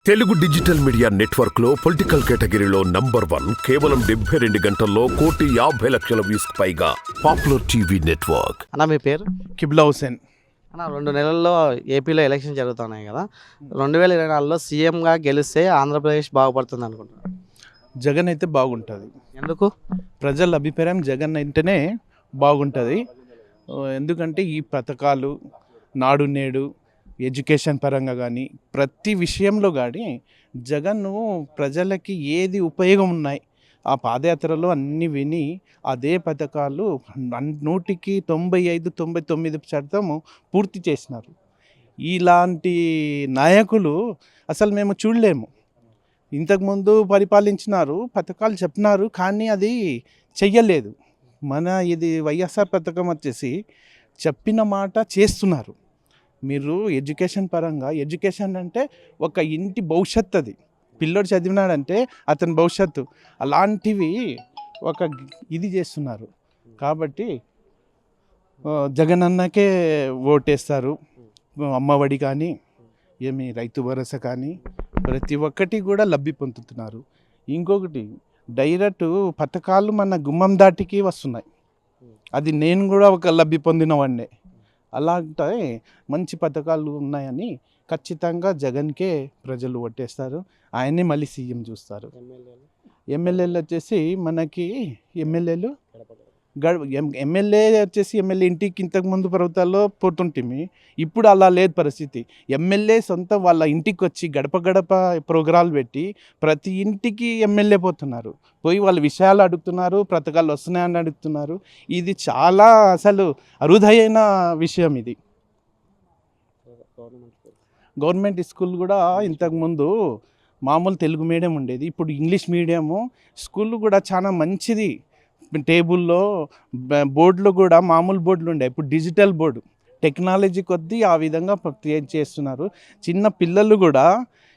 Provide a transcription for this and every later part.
Telugu digital media network లో political కేటగిరీలో number 1 కేవలం 72 గంటల్లో 1,50,00,000 వ్యూస్ పైగా పాపులర్ టీవీ నెట్వర్క్. అన్న మీ పేరు? కిబ్లా హుసేన్. అన్న 2 నెలల్లో ఏపీలో ఎలక్షన్ జరుగుతున్నాయి కదా, 2024లో సీఎంగా గెలిస్తే ఆంధ్రప్రదేశ్ బాగుపడుతుంది అనుకుంటున్నాను. జగన్ అయితే బాగుంటుంది. ఎందుకు? ప్రజల అభిప్రాయం జగన్ అంటేనే బాగుంటుంది. ఎందుకంటే ఈ పథకాలు నాడు నేడు ఎడ్యుకేషన్ పరంగా కానీ ప్రతి విషయంలో కానీ జగన్ ప్రజలకి ఏది ఉపయోగం ఉన్నాయి ఆ పాదయాత్రలో అన్నీ విని అదే పథకాలు 100కి 95-99% పూర్తి చేసినారు. ఇలాంటి నాయకులు అసలు మేము చూడలేము. ఇంతకుముందు పరిపాలించినారు, పథకాలు చెప్పినారు, కానీ అది చెయ్యలేదు. మన ఇది వైఎస్ఆర్ పథకం వచ్చేసి చెప్పిన మాట చేస్తున్నారు. మీరు ఎడ్యుకేషన్ పరంగా, ఎడ్యుకేషన్ అంటే ఒక ఇంటి భవిష్యత్తు, అది పిల్లోడు చదివినాడంటే అతని భవిష్యత్తు, అలాంటివి ఒక ఇది చేస్తున్నారు. కాబట్టి జగన్ అన్నకే ఓటేస్తారు. అమ్మఒడి కానీ ఏమి రైతు భరోసా కానీ ప్రతి ఒక్కటి కూడా లబ్ధి పొందుతున్నారు. ఇంకొకటి డైరెక్ట్ పథకాలు మన గుమ్మం దాటికి వస్తున్నాయి. అది నేను కూడా ఒక లబ్ధి పొందినవాడినే. అలాంటి మంచి పథకాలు ఉన్నాయని ఖచ్చితంగా జగన్కే ప్రజలు ఓటేస్తారు. ఆయనే మళ్ళీ సీఎం చూస్తారు. ఎమ్మెల్యేలు వచ్చేసి మనకి ఎమ్మెల్యేలు ఎమ్మెల్యే ఇంటికి ఇంతకుముందు ప్రభుత్వాల్లో పోతుంటిమి. ఇప్పుడు అలా లేదు పరిస్థితి. ఎమ్మెల్యే సొంత వాళ్ళ ఇంటికి వచ్చి గడప గడప ప్రోగ్రాలు పెట్టి ప్రతి ఇంటికి ఎమ్మెల్యే పోతున్నారు. పోయి వాళ్ళ విషయాలు అడుగుతున్నారు, పథకాలు వస్తున్నాయని అడుగుతున్నారు. ఇది చాలా అసలు అరుదైన విషయం. ఇది గవర్నమెంట్ స్కూల్ కూడా ఇంతకుముందు మామూలు తెలుగు మీడియం ఉండేది, ఇప్పుడు ఇంగ్లీష్ మీడియము స్కూల్ కూడా చాలా మంచిది. టేబుల్లో బోర్డులు కూడా మామూలు బోర్డులు ఉండే, ఇప్పుడు డిజిటల్ బోర్డు టెక్నాలజీ కొద్దీ ఆ విధంగా చేస్తున్నారు. చిన్న పిల్లలు కూడా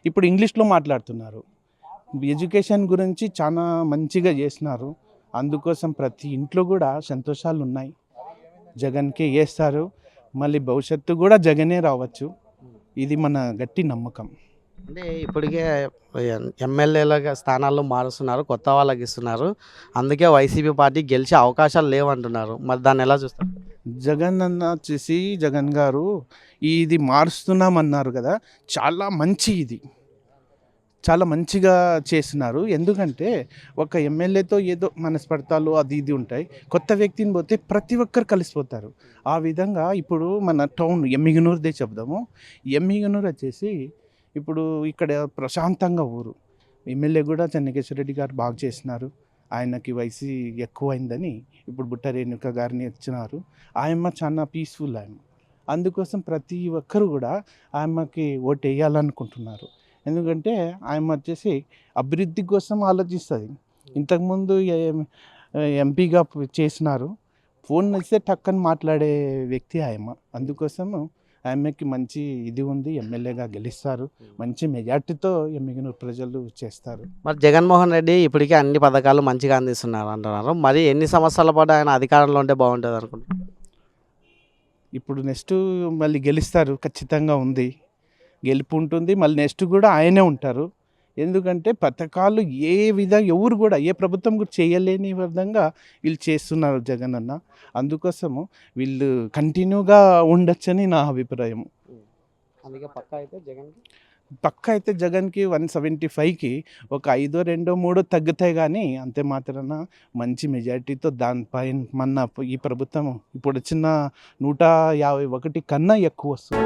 ఇప్పుడు ఇంగ్లీష్లో మాట్లాడుతున్నారు. ఎడ్యుకేషన్ గురించి చాలా మంచిగా చేస్తున్నారు. అందుకోసం ప్రతి ఇంట్లో కూడా సంతోషాలు ఉన్నాయి. జగన్కే వేస్తారు, మళ్ళీ భవిష్యత్తు కూడా జగనే రావచ్చు. ఇది మన గట్టి నమ్మకం. అంటే ఇప్పటికే ఎమ్మెల్యేల స్థానాల్లో మారుస్తున్నారు, కొత్త వాళ్ళకి ఇస్తున్నారు. అందుకే వైసీపీ పార్టీ గెలిచే అవకాశాలు లేవంటున్నారు. మరి దాన్ని ఎలా చూస్తారు? జగన్ అన్న వచ్చేసి జగన్ గారు ఇది మారుస్తున్నామన్నారు కదా, చాలా మంచి, ఇది చాలా మంచిగా చేస్తున్నారు. ఎందుకంటే ఒక ఎమ్మెల్యేతో ఏదో మనస్పర్ధాలు అది ఇది ఉంటాయి, కొత్త వ్యక్తిని పోతే ప్రతి ఒక్కరు కలిసిపోతారు. ఆ విధంగా ఇప్పుడు మన టౌన్ ఎమ్మిగనూరుదే చెప్దాము. ఎమ్మిగనూరు వచ్చేసి ఇప్పుడు ఇక్కడ ప్రశాంతంగా ఊరు. ఎమ్మెల్యే కూడా చెన్నకేశ్వర రెడ్డి గారు బాగా చేసినారు. ఆయనకి వయసు ఎక్కువైందని ఇప్పుడు బుట్ట రేణుక గారిని ఇచ్చినారు. ఆయమ్మ చాలా పీస్ఫుల్ ఆయన. అందుకోసం ప్రతి ఒక్కరు కూడా ఆయమ్మకి ఓటు వేయాలనుకుంటున్నారు. ఎందుకంటే ఆయమ్మ వచ్చేసి అభివృద్ధి కోసం ఆలోచిస్తుంది. ఇంతకుముందు ఎంపీగా చేసినారు, ఫోన్ ఇస్తే టక్కని మాట్లాడే వ్యక్తి ఆయమ్మ. అందుకోసం ఆమెకి మంచి ఇది ఉంది, ఎమ్మెల్యేగా గెలుస్తారు, మంచి మెజార్టీతో ఎమ్మిగనూరు ప్రజలు చేస్తారు. మరి జగన్మోహన్ రెడ్డి ఇప్పటికే అన్ని పథకాలు మంచిగా అందిస్తున్నారు అంటున్నారు. మరి ఎన్ని సంవత్సరాల పాటు ఆయన అధికారంలో ఉంటే బాగుంటుంది అనుకుంటున్నారు? ఇప్పుడు నెక్స్ట్ మళ్ళీ గెలుస్తారు, ఖచ్చితంగా ఉంది, గెలుపు ఉంటుంది. మళ్ళీ నెక్స్ట్ కూడా ఆయనే ఉంటారు. ఎందుకంటే పథకాలు ఎవరు కూడా ఏ ప్రభుత్వం కూడా చేయలేని విధంగా వీళ్ళు చేస్తున్నారు జగన్ అన్న. అందుకోసము వీళ్ళు కంటిన్యూగా ఉండొచ్చని నా అభిప్రాయం. అందుకే పక్క అయితే జగన్కి 175కి ఒక 5, 2, 3 తగ్గుతాయి, కానీ అంతే మాత్రాన మంచి మెజారిటీతో దానిపైన మన ఈ ప్రభుత్వం ఇప్పుడు వచ్చిన 151 కన్నా ఎక్కువ వస్తుంది.